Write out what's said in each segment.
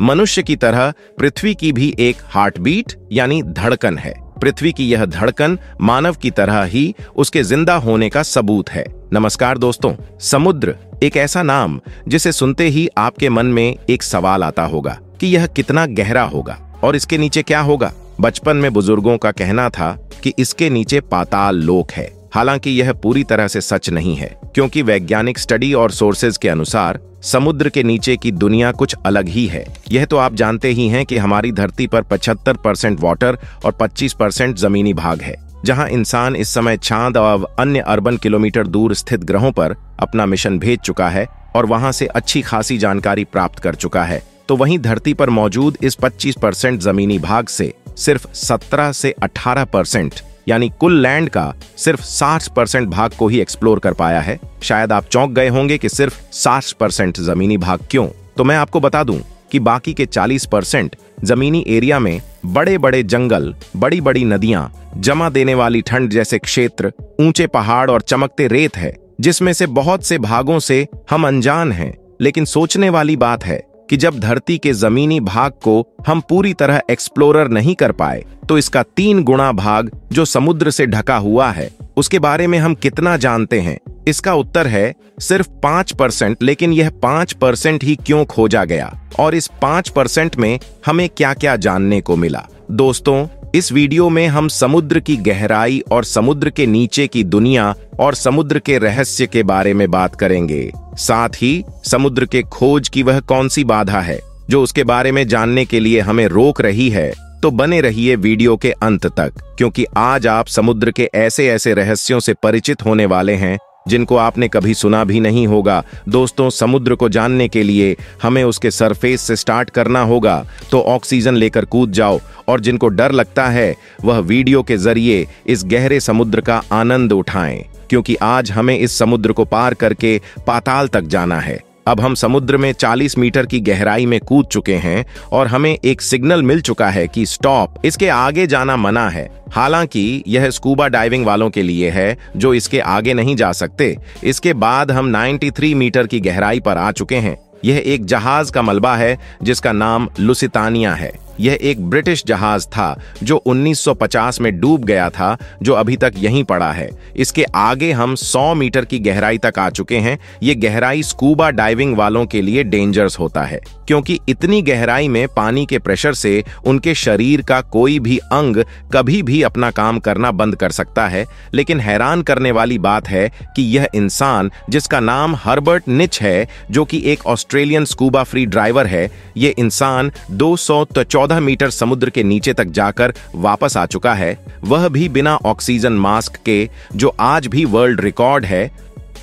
मनुष्य की तरह पृथ्वी की भी एक हार्टबीट यानी धड़कन है। पृथ्वी की यह धड़कन मानव की तरह ही उसके जिंदा होने का सबूत है। नमस्कार दोस्तों, समुद्र एक ऐसा नाम जिसे सुनते ही आपके मन में एक सवाल आता होगा कि यह कितना गहरा होगा और इसके नीचे क्या होगा। बचपन में बुजुर्गों का कहना था कि इसके नीचे पाताल लोक है। हालांकि यह पूरी तरह से सच नहीं है, क्योंकि वैज्ञानिक स्टडी और सोर्सेज के अनुसार समुद्र के नीचे की दुनिया कुछ अलग ही है। यह तो आप जानते ही हैं कि हमारी धरती पर 75% वाटर और 25% जमीनी भाग है। जहां इंसान इस समय चांद और अन्य अर्बन किलोमीटर दूर स्थित ग्रहों पर अपना मिशन भेज चुका है और वहां से अच्छी खासी जानकारी प्राप्त कर चुका है, तो वहीं धरती पर मौजूद इस 25% जमीनी भाग से सिर्फ 17 से 18% यानी कुल लैंड का सिर्फ 60% भाग को ही एक्सप्लोर कर पाया है। शायद आप चौंक गए होंगे कि सिर्फ 60% जमीनी भाग क्यों? तो मैं आपको बता दूं कि बाकी के 40% जमीनी एरिया में बड़े बड़े जंगल, बड़ी बड़ी नदियां, जमा देने वाली ठंड जैसे क्षेत्र, ऊंचे पहाड़ और चमकते रेत है, जिसमें से बहुत से भागों से हम अनजान हैं। लेकिन सोचने वाली बात है कि जब धरती के जमीनी भाग को हम पूरी तरह एक्सप्लोरर नहीं कर पाए, तो इसका 3 गुना भाग जो समुद्र से ढका हुआ है, उसके बारे में हम कितना जानते हैं? इसका उत्तर है सिर्फ 5%। लेकिन यह 5% ही क्यों खोजा गया और इस 5% में हमें क्या क्या जानने को मिला? दोस्तों, इस वीडियो में हम समुद्र की गहराई और समुद्र के नीचे की दुनिया और समुद्र के रहस्य के बारे में बात करेंगे। साथ ही समुद्र के खोज की वह कौन सी बाधा है जो उसके बारे में जानने के लिए हमें रोक रही है। तो बने रहिए वीडियो के अंत तक, क्योंकि आज आप समुद्र के ऐसे ऐसे रहस्यों से परिचित होने वाले हैं जिनको आपने कभी सुना भी नहीं होगा। दोस्तों, समुद्र को जानने के लिए हमें उसके सरफेस से स्टार्ट करना होगा, तो ऑक्सीजन लेकर कूद जाओ और जिनको डर लगता है वह वीडियो के जरिए इस गहरे समुद्र का आनंद उठाएं, क्योंकि आज हमें इस समुद्र को पार करके पाताल तक जाना है। अब हम समुद्र में 40 मीटर की गहराई में कूद चुके हैं और हमें एक सिग्नल मिल चुका है कि स्टॉप, इसके आगे जाना मना है। हालांकि यह स्कूबा डाइविंग वालों के लिए है जो इसके आगे नहीं जा सकते। इसके बाद हम 93 मीटर की गहराई पर आ चुके हैं। यह एक जहाज का मलबा है जिसका नाम लुसितानिया है। यह एक ब्रिटिश जहाज था जो 1950 में डूब गया था, जो अभी तक यहीं पड़ा है। इसके आगे हम 100 मीटर की गहराई तक आ चुके हैं। ये गहराई स्कूबा डाइविंग वालों के लिए डेंजरस होता है, क्योंकि इतनी गहराई में पानी के प्रेशर से उनके शरीर का कोई भी अंग कभी भी अपना काम करना बंद कर सकता है। लेकिन हैरान करने वाली बात है कि यह इंसान, जिसका नाम हर्बर्ट निच है, जो कि एक ऑस्ट्रेलियन स्कूबा फ्री ड्राइवर है, ये इंसान 214 मीटर समुद्र के नीचे तक जाकर वापस आ चुका है, वह भी बिना ऑक्सीजन मास्क के, जो आज भी वर्ल्ड रिकॉर्ड है।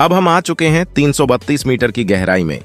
अब हम आ चुके हैं 332 मीटर की गहराई में,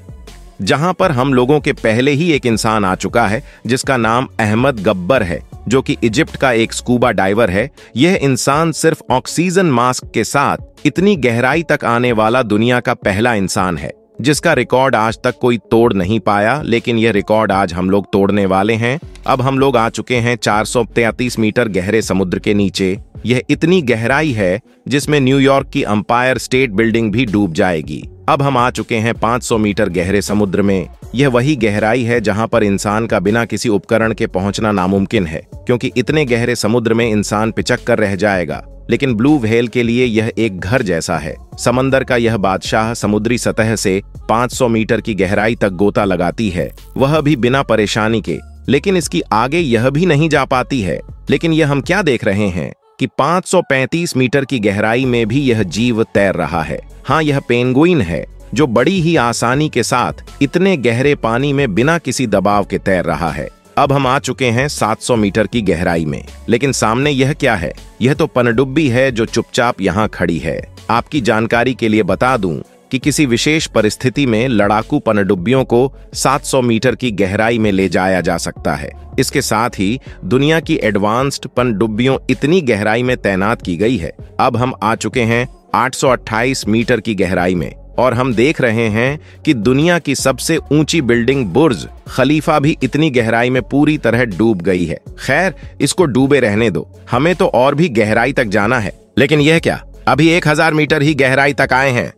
जहां पर हम लोगों के पहले ही एक इंसान आ चुका है जिसका नाम अहमद गब्बर है, जो कि इजिप्ट का एक स्कूबा डाइवर है। यह इंसान सिर्फ ऑक्सीजन मास्क के साथ इतनी गहराई तक आने वाला दुनिया का पहला इंसान है, जिसका रिकॉर्ड आज तक कोई तोड़ नहीं पाया। लेकिन यह रिकॉर्ड आज हम लोग तोड़ने वाले हैं। अब हम लोग आ चुके हैं 433 मीटर गहरे समुद्र के नीचे। यह इतनी गहराई है जिसमें न्यूयॉर्क की अंपायर स्टेट बिल्डिंग भी डूब जाएगी। अब हम आ चुके हैं 500 मीटर गहरे समुद्र में। यह वही गहराई है जहां पर इंसान का बिना किसी उपकरण के पहुंचना नामुमकिन है, क्योंकि इतने गहरे समुद्र में इंसान पिचक कर रह जाएगा। लेकिन ब्लू व्हेल के लिए यह एक घर जैसा है। समंदर का यह बादशाह समुद्री सतह से 500 मीटर की गहराई तक गोता लगाती है, वह भी बिना परेशानी के। लेकिन इसकी आगे यह भी नहीं जा पाती है। लेकिन यह हम क्या देख रहे हैं कि 535 मीटर की गहराई में भी यह जीव तैर रहा है। हाँ, यह पेंगुइन है जो बड़ी ही आसानी के साथ इतने गहरे पानी में बिना किसी दबाव के तैर रहा है। अब हम आ चुके हैं 700 मीटर की गहराई में। लेकिन सामने यह क्या है? यह तो पनडुब्बी है जो चुपचाप यहाँ खड़ी है। आपकी जानकारी के लिए बता दूं कि किसी विशेष परिस्थिति में लड़ाकू पनडुब्बियों को 700 मीटर की गहराई में ले जाया जा सकता है। इसके साथ ही दुनिया की एडवांस्ड पनडुब्बियों इतनी गहराई में तैनात की गई है। अब हम आ चुके हैं 828 मीटर की गहराई में और हम देख रहे हैं कि दुनिया की सबसे ऊंची बिल्डिंग बुर्ज खलीफा भी इतनी गहराई में पूरी तरह डूब गई है। खैर, इसको डूबे रहने दो, हमें तो और भी गहराई तक जाना है। लेकिन यह क्या, अभी 1000 मीटर ही गहराई तक आए हैं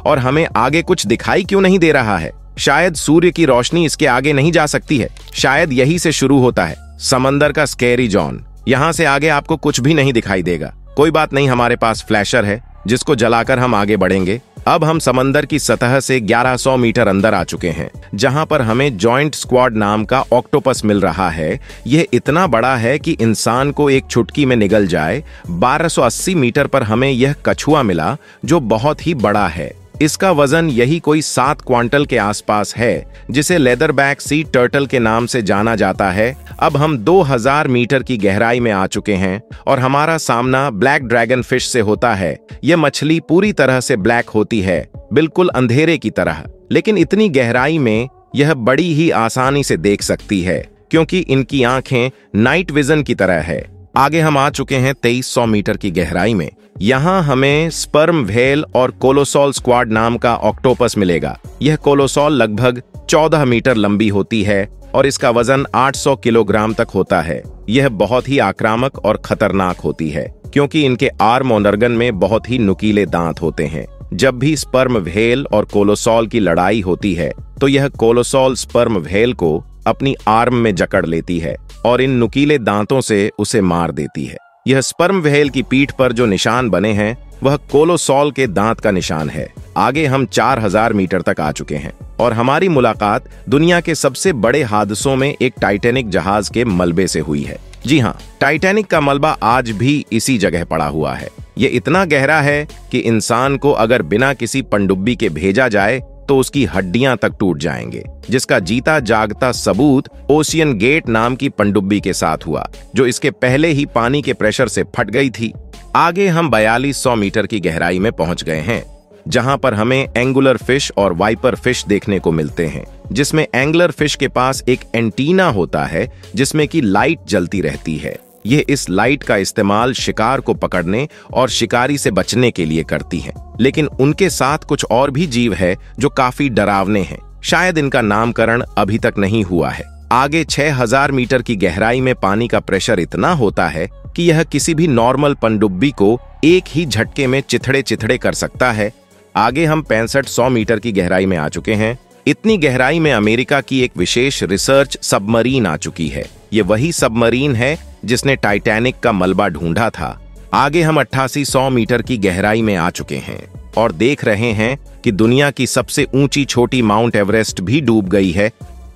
और हमें आगे कुछ दिखाई क्यों नहीं दे रहा है? शायद सूर्य की रोशनी इसके आगे नहीं जा सकती है। शायद यही से शुरू होता है समंदर का स्कैरी जोन। यहाँ से आगे आपको कुछ भी नहीं दिखाई देगा। कोई बात नहीं, हमारे पास फ्लैशर है जिसको जलाकर हम आगे बढ़ेंगे। अब हम समंदर की सतह से 1100 मीटर अंदर आ चुके हैं, जहां पर हमें जॉइंट स्क्वाड नाम का ऑक्टोपस मिल रहा है। यह इतना बड़ा है कि इंसान को एक चुटकी में निगल जाए। 1280 मीटर पर हमें यह कछुआ मिला जो बहुत ही बड़ा है। इसका वजन यही कोई 7 क्वांटल के आसपास है, जिसे लेदरबैक सी टर्टल के नाम से जाना जाता है। अब हम 2000 मीटर की गहराई में आ चुके हैं और हमारा सामना ब्लैक ड्रैगन फिश से होता है। यह मछली पूरी तरह से ब्लैक होती है, बिल्कुल अंधेरे की तरह, लेकिन इतनी गहराई में यह बड़ी ही आसानी से देख सकती है क्योंकि इनकी आंखें नाइट विजन की तरह है। आगे हम आ चुके हैं 2300 मीटर की गहराई में। यहाँ हमें स्पर्म व्हेल और कोलोसॉल स्क्वाड नाम का ऑक्टोपस मिलेगा। यह कोलोसॉल लगभग 14 मीटर लंबी होती है और इसका वजन 800 किलोग्राम तक होता है। यह बहुत ही आक्रामक और खतरनाक होती है क्योंकि इनके आर्म और नर्गन में बहुत ही नुकीले दांत होते हैं। जब भी स्पर्म व्हेल और कोलोसॉल की लड़ाई होती है तो यह कोलोसॉल स्पर्म व्हेल को अपनी आर्म में जकड़ लेती है और इन नुकीले दांतों से उसे मार देती है। यह स्पर्म व्हेल की पीठ पर जो निशान बने हैं वह कोलोसॉल के दांत का निशान है। आगे हम 4000 मीटर तक आ चुके हैं और हमारी मुलाकात दुनिया के सबसे बड़े हादसों में एक टाइटैनिक जहाज के मलबे से हुई है। जी हाँ, टाइटैनिक का मलबा आज भी इसी जगह पड़ा हुआ है। ये इतना गहरा है कि इंसान को अगर बिना किसी पनडुब्बी के भेजा जाए तो उसकी हड्डियां तक टूट जाएंगे, जिसका जीता जागता सबूत ओशियन गेट नाम की पनडुब्बी के साथ हुआ, जो इसके पहले ही पानी के प्रेशर से फट गई थी। आगे हम 4200 मीटर की गहराई में पहुंच गए हैं, जहां पर हमें एंगुलर फिश और वाइपर फिश देखने को मिलते हैं, जिसमें एंगुलर फिश के पास एक एंटीना होता है जिसमें की लाइट जलती रहती है। यह इस लाइट का इस्तेमाल शिकार को पकड़ने और शिकारी से बचने के लिए करती हैं। लेकिन उनके साथ कुछ और भी जीव है जो काफी डरावने हैं। शायद इनका नामकरण अभी तक नहीं हुआ है। आगे 6000 मीटर की गहराई में पानी का प्रेशर इतना होता है कि यह किसी भी नॉर्मल पनडुब्बी को एक ही झटके में चिथड़े चिथड़े कर सकता है। आगे हम 6500 मीटर की गहराई में आ चुके हैं। इतनी गहराई में अमेरिका की एक विशेष रिसर्च सबमरीन आ चुकी है। ये वही सबमरीन है जिसने टाइटैनिक का मलबा ढूंढा था। आगे हम 8800 मीटर की गहराई में आ चुके हैं और देख रहे हैं कि दुनिया की सबसे ऊंची छोटी माउंट एवरेस्ट भी डूब गई है।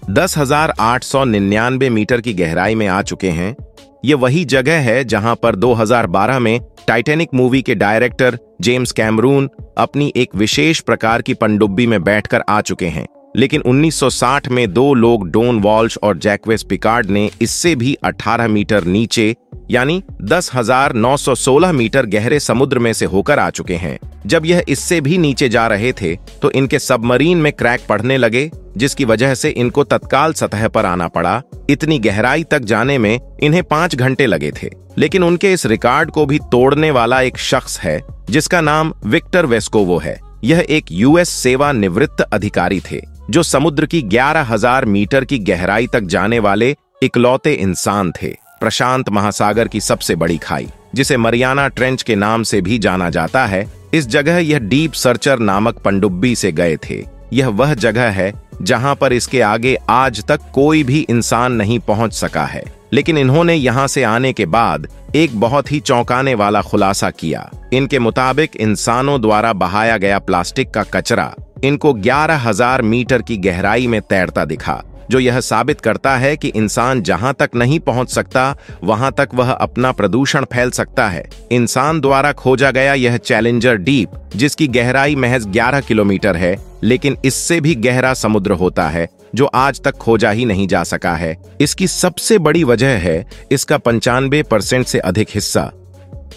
10,899 मीटर की गहराई में आ चुके हैं। ये वही जगह है जहां पर 2012 में टाइटैनिक मूवी के डायरेक्टर जेम्स कैमरून अपनी एक विशेष प्रकार की पनडुब्बी में बैठकर आ चुके हैं। लेकिन 1960 में 2 लोग, डोन वॉल्श और जैक्वेस पिकार्ड ने इससे भी 18 मीटर नीचे यानी 10,916 मीटर गहरे समुद्र में से होकर आ चुके हैं। जब यह इससे भी नीचे जा रहे थे तो इनके सबमरीन में क्रैक पड़ने लगे, जिसकी वजह से इनको तत्काल सतह पर आना पड़ा। इतनी गहराई तक जाने में इन्हें 5 घंटे लगे थे। लेकिन उनके इस रिकॉर्ड को भी तोड़ने वाला एक शख्स है जिसका नाम विक्टर वेस्कोवो है। यह एक यूएस सेवानिवृत्त अधिकारी थे जो समुद्र की 11,000 मीटर की गहराई तक जाने वाले इकलौते इंसान थे। प्रशांत महासागर की सबसे बड़ी खाई, जिसे मरियाना ट्रेंच के नाम से भी जाना जाता है, इस जगह यह डीप सर्चर नामक पनडुब्बी से गए थे। यह वह जगह है जहां पर इसके आगे आज तक कोई भी इंसान नहीं पहुंच सका है। लेकिन इन्होंने यहां से आने के बाद एक बहुत ही चौंकाने वाला खुलासा किया। इनके मुताबिक इंसानों द्वारा बहाया गया प्लास्टिक का कचरा इनको 11,000 मीटर की गहराई में तैरता दिखा, जो यह साबित करता है कि इंसान जहां तक नहीं पहुंच सकता वहां तक वह अपना प्रदूषण फैल सकता है। इंसान द्वारा खोजा गया यह चैलेंजर डीप, जिसकी गहराई महज 11 किलोमीटर है, लेकिन इससे भी गहरा समुद्र होता है जो आज तक खोजा ही नहीं जा सका है। इसकी सबसे बड़ी वजह है इसका 95% से अधिक हिस्सा,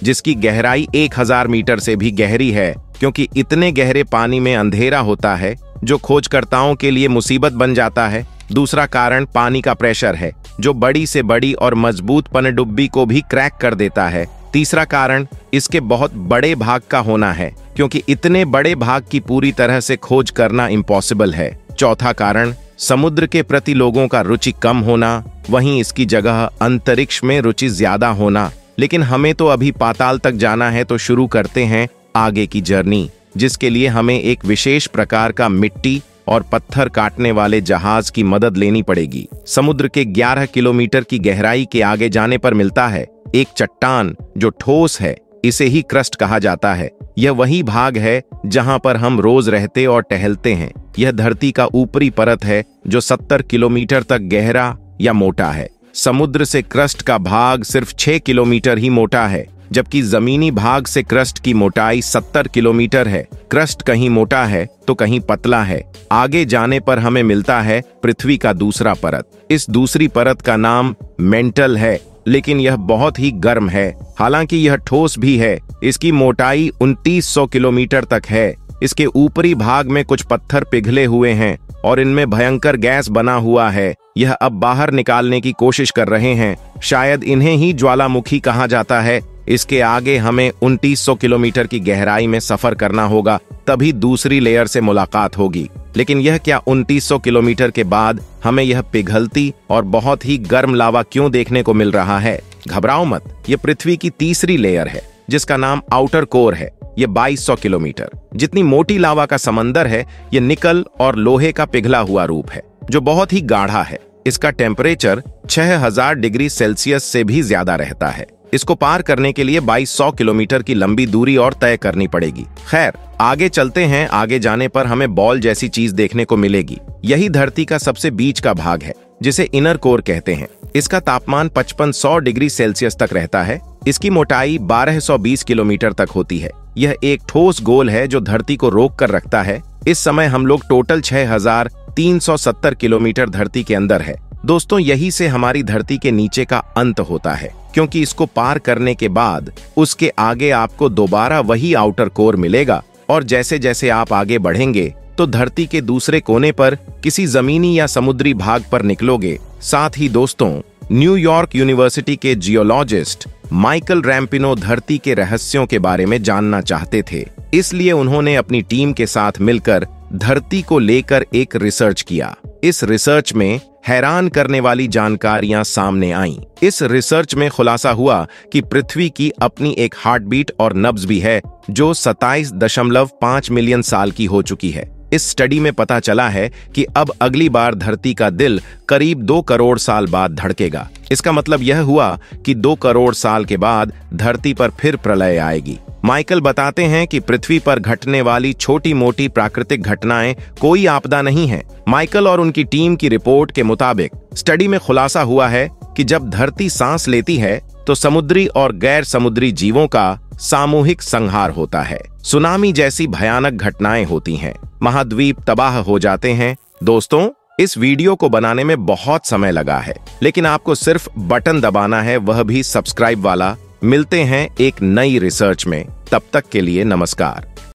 जिसकी गहराई 1000 मीटर से भी गहरी है, क्योंकि इतने गहरे पानी में अंधेरा होता है जो खोजकर्ताओं के लिए मुसीबत बन जाता है। दूसरा कारण पानी का प्रेशर है, जो बड़ी से बड़ी और मजबूत पनडुब्बी को भी क्रैक कर देता है। तीसरा कारण इसके बहुत बड़े भाग का होना है, क्योंकि इतने बड़े भाग की पूरी तरह से खोज करना इम्पॉसिबल है। चौथा कारण समुद्र के प्रति लोगों का रुचि कम होना, वहीं इसकी जगह अंतरिक्ष में रुचि ज्यादा होना। लेकिन हमें तो अभी पाताल तक जाना है, तो शुरू करते हैं आगे की जर्नी, जिसके लिए हमें एक विशेष प्रकार का मिट्टी और पत्थर काटने वाले जहाज की मदद लेनी पड़ेगी। समुद्र के 11 किलोमीटर की गहराई के आगे जाने पर मिलता है एक चट्टान जो ठोस है। इसे ही क्रस्ट कहा जाता है। यह वही भाग है जहां पर हम रोज रहते और टहलते हैं। यह धरती का ऊपरी परत है जो 70 किलोमीटर तक गहरा या मोटा है। समुद्र से क्रस्ट का भाग सिर्फ 6 किलोमीटर ही मोटा है, जबकि जमीनी भाग से क्रस्ट की मोटाई 70 किलोमीटर है। क्रस्ट कहीं मोटा है तो कहीं पतला है। आगे जाने पर हमें मिलता है पृथ्वी का दूसरा परत। इस दूसरी परत का नाम मेंटल है, लेकिन यह बहुत ही गर्म है। हालांकि यह ठोस भी है। इसकी मोटाई 2900 किलोमीटर तक है। इसके ऊपरी भाग में कुछ पत्थर पिघले हुए हैं और इनमें भयंकर गैस बना हुआ है। यह अब बाहर निकालने की कोशिश कर रहे हैं। शायद इन्हें ही ज्वालामुखी कहा जाता है। इसके आगे हमें 2900 किलोमीटर की गहराई में सफर करना होगा, तभी दूसरी लेयर से मुलाकात होगी। लेकिन यह क्या 2900 किलोमीटर के बाद हमें यह पिघलती और बहुत ही गर्म लावा क्यों देखने को मिल रहा है? घबराओ मत, यह पृथ्वी की तीसरी लेयर है जिसका नाम आउटर कोर है। यह 2200 किलोमीटर जितनी मोटी लावा का समंदर है। यह निकल और लोहे का पिघला हुआ रूप है जो बहुत ही गाढ़ा है। इसका टेम्परेचर 6000 डिग्री सेल्सियस से भी ज्यादा रहता है। इसको पार करने के लिए 2200 किलोमीटर की लंबी दूरी और तय करनी पड़ेगी। खैर, आगे चलते हैं। आगे जाने पर हमें बॉल जैसी चीज देखने को मिलेगी। यही धरती का सबसे बीच का भाग है जिसे इनर कोर कहते हैं। इसका तापमान 5500 डिग्री सेल्सियस तक रहता है। इसकी मोटाई 1220 किलोमीटर तक होती है। यह एक ठोस गोल है जो धरती को रोक कर रखता है। इस समय हम लोग टोटल 6370 किलोमीटर धरती के अंदर है। दोस्तों, यही से हमारी धरती के नीचे का अंत होता है, क्योंकि इसको पार करने के बाद उसके आगे आपको दोबारा वही आउटर कोर मिलेगा। और जैसे जैसे आप आगे बढ़ेंगे तो धरती के दूसरे कोने पर किसी जमीनी या समुद्री भाग पर निकलोगे। साथ ही दोस्तों, न्यूयॉर्क यूनिवर्सिटी के जियोलॉजिस्ट माइकल रैम्पिनो धरती के रहस्यों के बारे में जानना चाहते थे। इसलिए उन्होंने अपनी टीम के साथ मिलकर धरती को लेकर एक रिसर्च किया। इस रिसर्च में हैरान करने वाली जानकारियां सामने आईं। इस रिसर्च में खुलासा हुआ कि पृथ्वी की अपनी एक हार्ट बीट और नब्ज भी है जो 27.5 मिलियन साल की हो चुकी है। इस स्टडी में पता चला है कि अब अगली बार धरती का दिल करीब 2 करोड़ साल बाद धड़केगा। इसका मतलब यह हुआ कि 2 करोड़ साल के बाद धरती पर फिर प्रलय आएगी। माइकल बताते हैं कि पृथ्वी पर घटने वाली छोटी मोटी प्राकृतिक घटनाएं कोई आपदा नहीं है। माइकल और उनकी टीम की रिपोर्ट के मुताबिक स्टडी में खुलासा हुआ है कि जब धरती सांस लेती है तो समुद्री और गैर समुद्री जीवों का सामूहिक संहार होता है। सुनामी जैसी भयानक घटनाएं होती हैं। महाद्वीप तबाह हो जाते हैं। दोस्तों, इस वीडियो को बनाने में बहुत समय लगा है, लेकिन आपको सिर्फ बटन दबाना है, वह भी सब्सक्राइब वाला। मिलते हैं एक नई रिसर्च में। तब तक के लिए नमस्कार।